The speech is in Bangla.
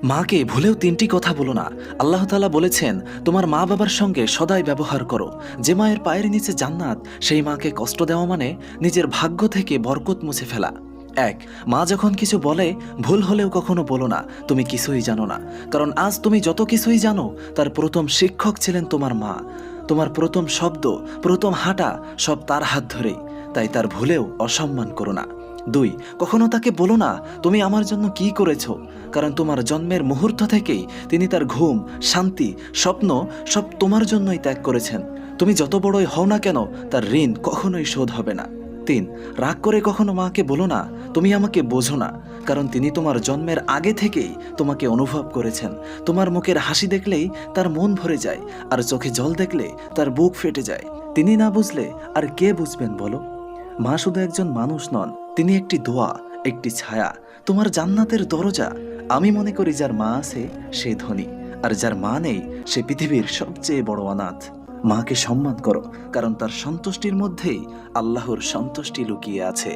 মাকে ভুলেও তিনটি কথা বলো না। আল্লাহ তাআলা বলেছেন, তোমার মা বাবার সঙ্গে সদাই ব্যবহার করো। যে মায়ের পায়ের নিচে জান্নাত, সেই মাকে কষ্ট দেওয়া মানে নিজের ভাগ্য থেকে বরকত মুছে ফেলা। এক, মা যখন কিছু বলে ভুল হলেও কখনো বলো না তুমি কিছুই জানো না। কারণ আজ তুমি যত কিছুই জানো, তার প্রথম শিক্ষক ছিলেন তোমার মা। তোমার প্রথম শব্দ, প্রথম হাঁটা সব তার হাত ধরেই। তাই তার ভুলেও অসম্মান করো না। দুই, কখনো তাকে বলো না তুমি আমার জন্য কি করেছো। কারণ তোমার জন্মের মুহূর্ত থেকেই তিনি তার ঘুম, শান্তি, স্বপ্ন সব তোমার জন্যই ত্যাগ করেছেন। তুমি যত বড়ই হও না কেন, তার ঋণ কখনোই শোধ হবে না। তিন, রাগ করে কখনো মাকে বলো না তুমি আমাকে বোঝো না। কারণ তিনি তোমার জন্মের আগে থেকেই তোমাকে অনুভব করেছেন। তোমার মুখের হাসি দেখলেই তার মন ভরে যায়, আর চোখে জল দেখলে তার বুক ফেটে যায়। তিনি না বুঝলে আর কে বুঝবেন বলো। মা শুধু একজন মানুষ নন, তিনি একটি দোয়া, একটি ছায়া, তোমার জান্নাতের দরজা। আমি মনে করি যার মা আছে সে ধনী, আর যার মা নেই সে পৃথিবীর সবচেয়ে বড় অনাথ। মাকে সম্মান করো, কারণ তার সন্তুষ্টির মধ্যেই আল্লাহর সন্তুষ্টি লুকিয়ে আছে।